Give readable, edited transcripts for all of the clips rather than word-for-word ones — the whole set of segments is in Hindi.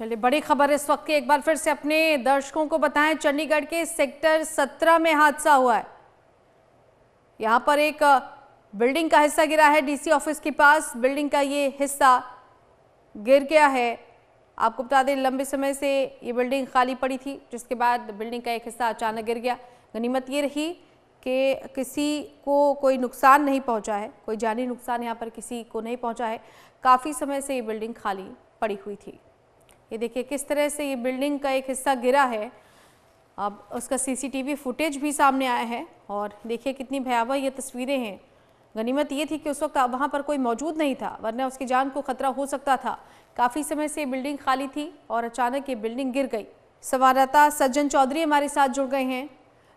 चलिए, बड़ी खबर इस वक्त की एक बार फिर से अपने दर्शकों को बताएं। चंडीगढ़ के सेक्टर 17 में हादसा हुआ है। यहां पर एक बिल्डिंग का हिस्सा गिरा है। डीसी ऑफिस के पास बिल्डिंग का ये हिस्सा गिर गया है। आपको बता दें, लंबे समय से ये बिल्डिंग खाली पड़ी थी, जिसके बाद बिल्डिंग का एक हिस्सा अचानक गिर गया। गनीमत ये रही कि किसी को कोई नुकसान नहीं पहुंचा है, कोई जानी नुकसान यहाँ पर किसी को नहीं पहुंचा है। काफ़ी समय से ये बिल्डिंग खाली पड़ी हुई थी। ये देखिए किस तरह से ये बिल्डिंग का एक हिस्सा गिरा है। अब उसका सीसीटीवी फुटेज भी सामने आया है और देखिए कितनी भयावह ये तस्वीरें हैं। गनीमत ये थी कि उस वक्त वहाँ पर कोई मौजूद नहीं था, वरना उसकी जान को खतरा हो सकता था। काफ़ी समय से बिल्डिंग खाली थी और अचानक ये बिल्डिंग गिर गई। संवाददाता सज्जन चौधरी हमारे साथ जुड़ गए हैं।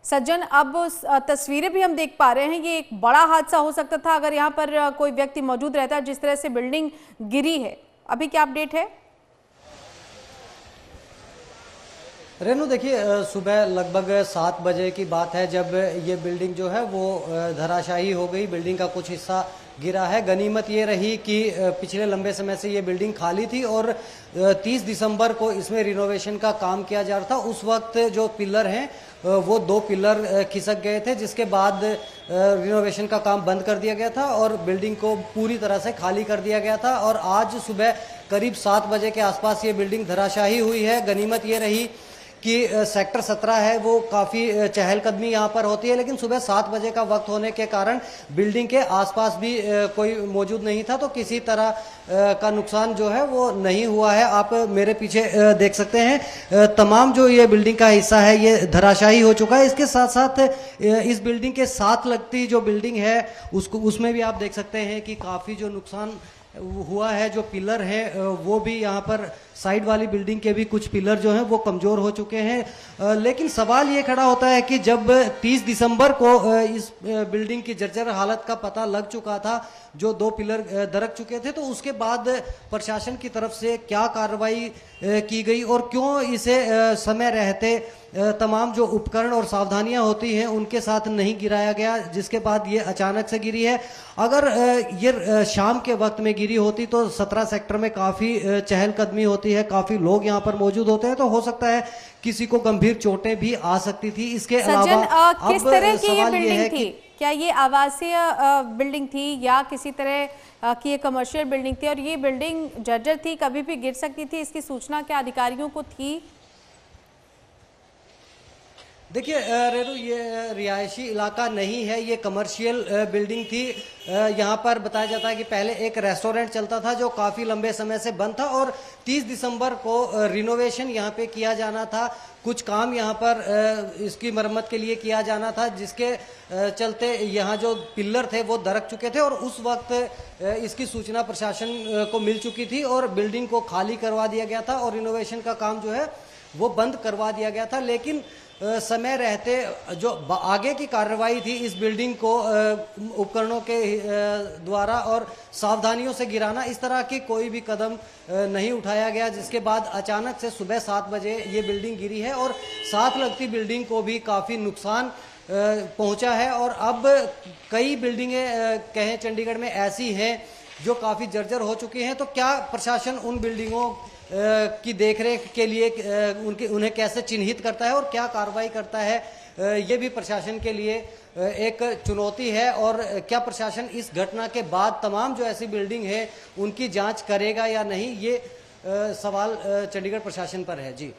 सज्जन, अब तस्वीरें भी हम देख पा रहे हैं, ये एक बड़ा हादसा हो सकता था अगर यहाँ पर कोई व्यक्ति मौजूद रहता। जिस तरह से बिल्डिंग गिरी है, अभी क्या अपडेट है? रेनू, देखिए सुबह लगभग 7 बजे की बात है जब ये बिल्डिंग जो है वो धराशायी हो गई। बिल्डिंग का कुछ हिस्सा गिरा है। गनीमत ये रही कि पिछले लंबे समय से ये बिल्डिंग खाली थी और 30 दिसंबर को इसमें रिनोवेशन का काम किया जा रहा था। उस वक्त जो पिलर हैं वो 2 पिलर खिसक गए थे, जिसके बाद रिनोवेशन का काम बंद कर दिया गया था और बिल्डिंग को पूरी तरह से खाली कर दिया गया था। और आज सुबह करीब 7 बजे के आसपास ये बिल्डिंग धराशायी हुई है। गनीमत ये रही कि सेक्टर 17 है वो काफ़ी चहलकदमी यहाँ पर होती है, लेकिन सुबह 7 बजे का वक्त होने के कारण बिल्डिंग के आसपास भी कोई मौजूद नहीं था, तो किसी तरह का नुकसान जो है वो नहीं हुआ है। आप मेरे पीछे देख सकते हैं तमाम जो ये बिल्डिंग का हिस्सा है ये धराशायी हो चुका है। इसके साथ साथ इस बिल्डिंग के साथ लगती जो बिल्डिंग है उसमें भी आप देख सकते हैं कि काफ़ी जो नुकसान हुआ है। जो पिलर है वो भी यहाँ पर साइड वाली बिल्डिंग के भी कुछ पिलर जो हैं वो कमज़ोर हो चुके हैं। लेकिन सवाल ये खड़ा होता है कि जब 30 दिसंबर को इस बिल्डिंग की जर्जर हालत का पता लग चुका था, जो 2 पिलर दरक चुके थे, तो उसके बाद प्रशासन की तरफ से क्या कार्रवाई की गई और क्यों इसे समय रहते तमाम जो उपकरण और सावधानियां होती हैं उनके साथ नहीं गिराया गया, जिसके बाद ये अचानक से गिरी है। अगर ये शाम के वक्त में गिरी होती तो 17 सेक्टर में काफ़ी चहलकदमी होती है, काफ़ी लोग यहाँ पर मौजूद होते हैं, तो हो सकता है किसी को गंभीर चोटें भी आ सकती थी। इसके अलावा किस तरह की ये बिल्डिंग थी? क्या ये आवासीय बिल्डिंग थी या किसी तरह की कमर्शियल बिल्डिंग थी? और ये बिल्डिंग जर्जर थी, कभी भी गिर सकती थी, इसकी सूचना क्या अधिकारियों को थी? देखिए रेनू, ये रिहायशी इलाका नहीं है, ये कमर्शियल बिल्डिंग थी। यहाँ पर बताया जाता है कि पहले एक रेस्टोरेंट चलता था जो काफ़ी लंबे समय से बंद था और 30 दिसंबर को रिनोवेशन यहाँ पे किया जाना था। कुछ काम यहाँ पर इसकी मरम्मत के लिए किया जाना था, जिसके चलते यहाँ जो पिलर थे वो दरक चुके थे और उस वक्त इसकी सूचना प्रशासन को मिल चुकी थी और बिल्डिंग को खाली करवा दिया गया था और रिनोवेशन का काम जो है वो बंद करवा दिया गया था। लेकिन समय रहते जो आगे की कार्रवाई थी इस बिल्डिंग को उपकरणों के द्वारा और सावधानियों से गिराना, इस तरह की कोई भी कदम नहीं उठाया गया, जिसके बाद अचानक से सुबह 7 बजे ये बिल्डिंग गिरी है और साथ लगती बिल्डिंग को भी काफ़ी नुकसान पहुंचा है। और अब कई बिल्डिंगें कहें चंडीगढ़ में ऐसी हैं जो काफ़ी जर्जर हो चुकी हैं, तो क्या प्रशासन उन बिल्डिंगों की देखरेख के लिए उन्हें कैसे चिन्हित करता है और क्या कार्रवाई करता है, ये भी प्रशासन के लिए एक चुनौती है। और क्या प्रशासन इस घटना के बाद तमाम जो ऐसी बिल्डिंग है उनकी जांच करेगा या नहीं, ये सवाल चंडीगढ़ प्रशासन पर है। जी।